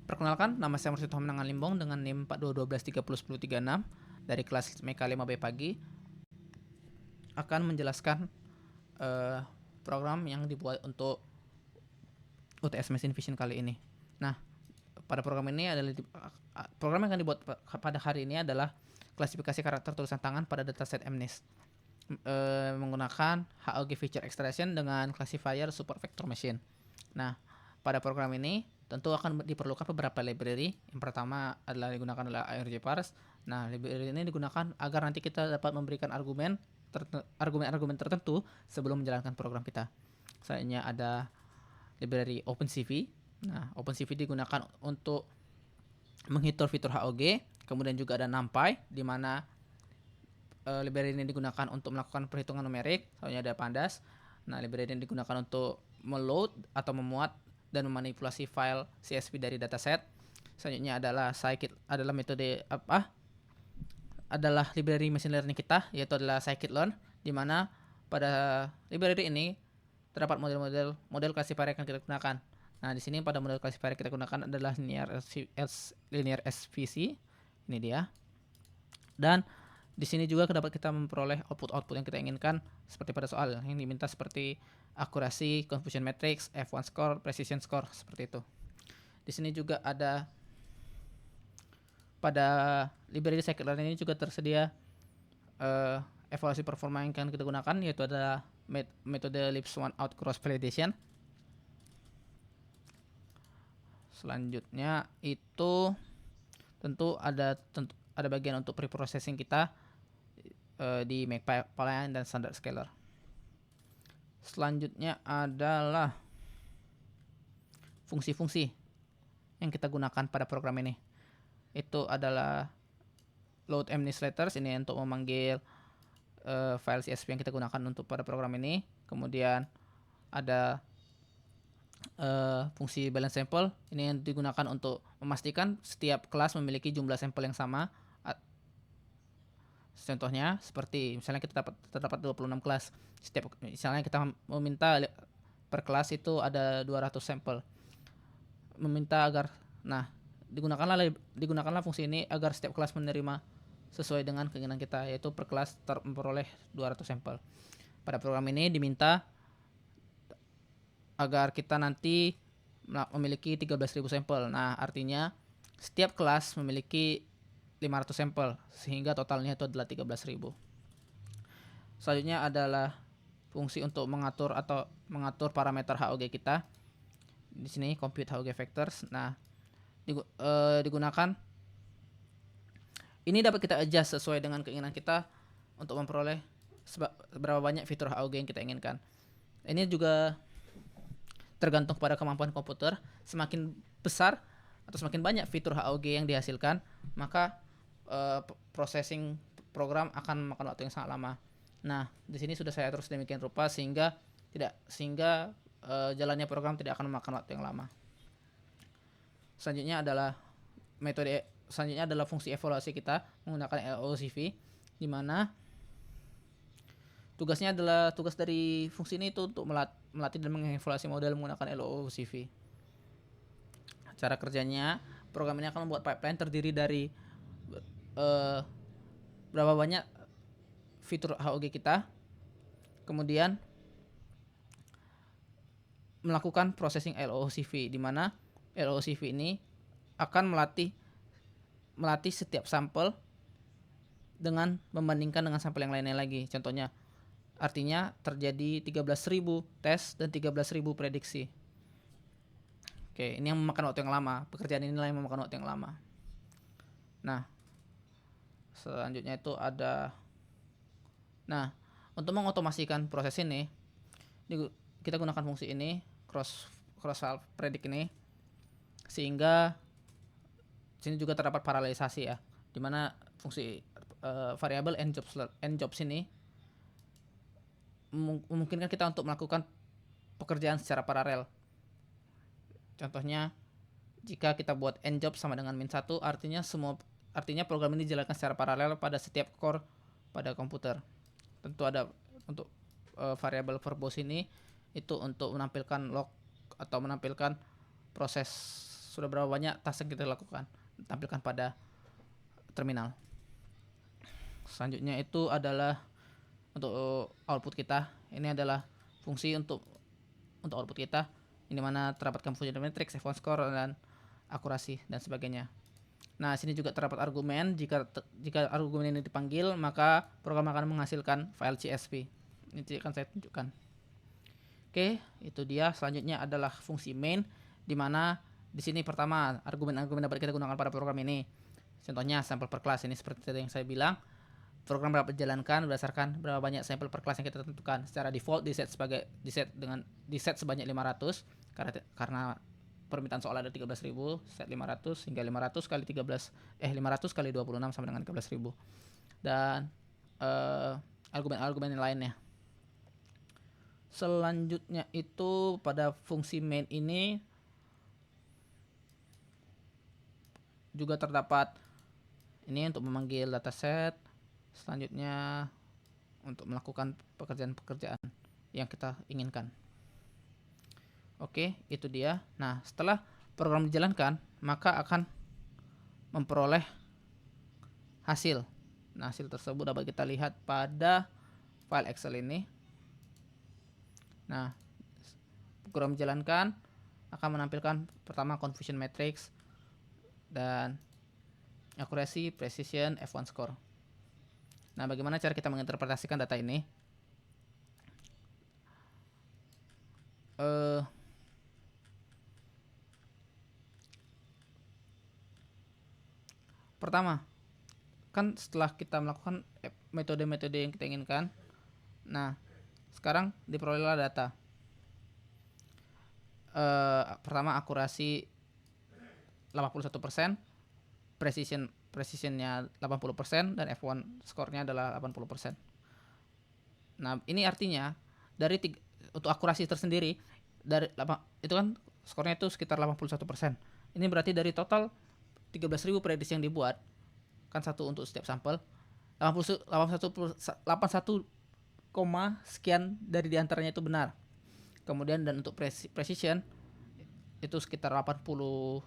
Perkenalkan, nama saya Mursyid Menangan Limbong dengan NIM 4212301036 dari kelas Meka 5B pagi akan menjelaskan program yang dibuat untuk UTS Machine Vision kali ini. Nah, pada program ini adalah program yang akan dibuat pada hari ini adalah klasifikasi karakter tulisan tangan pada dataset MNIST menggunakan HOG Feature Extraction dengan classifier Super Vector Machine. Nah, pada program ini tentu akan diperlukan beberapa library. Yang pertama adalah digunakan adalah ARGParse. Nah, library ini digunakan agar nanti kita dapat memberikan argumen tertentu sebelum menjalankan program kita. Selanjutnya ada library OpenCV. Nah, OpenCV digunakan untuk menghitung fitur HOG. Kemudian juga ada NumPy, di mana library ini digunakan untuk melakukan perhitungan numerik. Selanjutnya ada Pandas. Nah, library ini digunakan untuk meload atau memuat dan memanipulasi file CSV dari dataset. Selanjutnya adalah metode adalah library machine learning kita, yaitu adalah scikit-learn, di mana pada library ini terdapat model classifier yang kita gunakan. Nah, di sini pada model classifier yang kita gunakan adalah linear SVC. Ini dia. Dan di sini juga dapat kita memperoleh output yang kita inginkan seperti pada soal yang diminta seperti akurasi, confusion matrix, F1 score, precision score, seperti itu. Di sini juga ada pada library scikit-learn ini juga tersedia evaluasi performa yang akan kita gunakan, yaitu adalah metode Lips One Out Cross Validation. Selanjutnya itu tentu ada bagian untuk preprocessing kita di Make-Pipeline dan Standard Scaler. Selanjutnya adalah fungsi-fungsi yang kita gunakan pada program ini. Itu adalah load MNIST letters, ini untuk memanggil file CSV yang kita gunakan untuk pada program ini. Kemudian ada fungsi balance sample, ini yang digunakan untuk memastikan setiap kelas memiliki jumlah sampel yang sama. Contohnya seperti misalnya kita terdapat 26 kelas. Misalnya kita meminta per kelas itu ada 200 sampel. Meminta agar digunakanlah fungsi ini agar setiap kelas menerima sesuai dengan keinginan kita, yaitu per kelas memperoleh 200 sampel. Pada program ini diminta agar kita nanti memiliki 13.000 sampel. Nah, artinya setiap kelas memiliki 500 sampel, sehingga totalnya itu adalah 13.000. Selanjutnya adalah fungsi untuk mengatur parameter HOG kita. Di sini compute HOG vectors. Nah, digunakan ini dapat kita adjust sesuai dengan keinginan kita untuk memperoleh berapa banyak fitur HOG yang kita inginkan. Ini juga tergantung pada kemampuan komputer. Semakin besar atau semakin banyak fitur HOG yang dihasilkan, maka processing program akan memakan waktu yang sangat lama. Nah, di sini sudah saya atur sedemikian rupa sehingga jalannya program tidak akan memakan waktu yang lama. Selanjutnya adalah fungsi evaluasi kita menggunakan LOCV, di mana tugas dari fungsi ini itu untuk melatih dan mengevaluasi model menggunakan LOCV. Cara kerjanya, program ini akan membuat pipeline terdiri dari berapa banyak fitur HOG kita, kemudian melakukan processing LOCV, di mana LOCV ini akan melatih setiap sampel dengan membandingkan dengan sampel yang lainnya lagi. Contohnya, artinya terjadi 13.000 tes dan 13.000 prediksi. Oke, ini yang memakan waktu yang lama. Pekerjaan inilah yang memakan waktu yang lama. Nah, selanjutnya itu ada. Nah, untuk mengotomasikan proses ini, kita gunakan fungsi ini, cross predict ini, sehingga sini juga terdapat paralelisasi ya, di mana fungsi variabel nJobs ini memungkinkan kita untuk melakukan pekerjaan secara paralel. Contohnya, jika kita buat nJobs sama dengan -1, artinya program ini dijalankan secara paralel pada setiap core pada komputer. Tentu ada untuk variabel verbose ini itu untuk menampilkan log atau menampilkan proses sudah berapa banyak task yang kita lakukan, tampilkan pada terminal. Selanjutnya itu adalah untuk output kita. Ini adalah fungsi untuk output kita, ini mana terdapat function matrix, F1 score dan akurasi dan sebagainya. Nah, sini juga terdapat argumen. Jika argumen ini dipanggil, maka program akan menghasilkan file CSV. Ini akan saya tunjukkan. Oke, itu dia. Selanjutnya adalah fungsi main, di mana di sini pertama argumen-argumen dapat kita gunakan pada program ini. Contohnya sampel per kelas, ini seperti yang saya bilang. Program dapat dijalankan berdasarkan berapa banyak sampel per kelas yang kita tentukan. Secara default di set sebanyak 500 karena permintaan soal ada 13.000, set 500 hingga 500 kali 500 kali 26 sama dengan 13.000. Dan argumen-argumen yang lainnya. Selanjutnya itu pada fungsi main ini juga terdapat ini untuk memanggil dataset. Selanjutnya untuk melakukan pekerjaan-pekerjaan yang kita inginkan. Oke, itu dia. Nah, setelah program dijalankan, maka akan memperoleh hasil. Nah, hasil tersebut dapat kita lihat pada file Excel ini. Nah, program dijalankan akan menampilkan pertama confusion matrix dan accuracy, precision, F1 score. Nah, bagaimana cara kita menginterpretasikan data ini? Pertama, kan setelah kita melakukan metode-metode yang kita inginkan, nah sekarang diperolehlah data. Pertama, akurasi 81%, precisionnya 80%, dan F1 skornya adalah 80%. Nah, ini artinya untuk akurasi tersendiri itu kan skornya itu sekitar 81%. Ini berarti dari total 13.000 prediksi yang dibuat, kan satu untuk setiap sampel, 81 sekian dari diantaranya itu benar. Kemudian dan untuk precision itu sekitar 80%.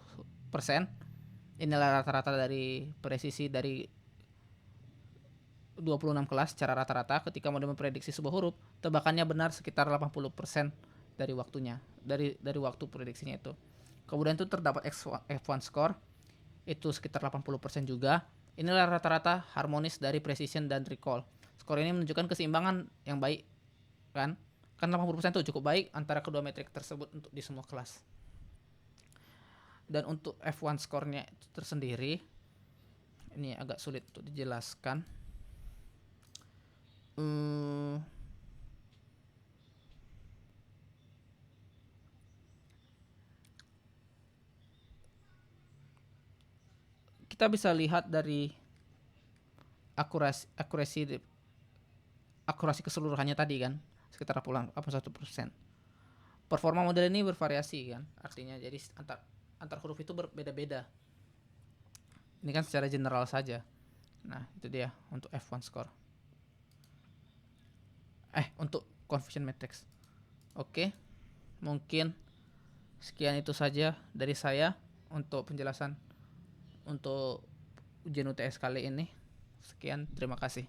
Inilah rata-rata dari presisi dari 26 kelas secara rata-rata. Ketika model memprediksi sebuah huruf, tebakannya benar sekitar 80% dari waktunya, dari waktu prediksinya itu. Kemudian itu terdapat F1 score itu sekitar 80% juga. Inilah rata-rata harmonis dari precision dan recall. Skor ini menunjukkan keseimbangan yang baik, kan 80% itu cukup baik antara kedua metrik tersebut untuk di semua kelas. Dan untuk F1 skornya itu tersendiri, ini agak sulit untuk dijelaskan. Kita bisa lihat dari akurasi keseluruhannya tadi kan, sekitar 81%. Performa model ini bervariasi kan, artinya jadi antar huruf itu berbeda-beda. Ini kan secara general saja. Nah, itu dia untuk F1 score. Untuk confusion matrix. Oke, mungkin sekian itu saja dari saya untuk penjelasan untuk ujian UTS kali ini. Sekian, terima kasih.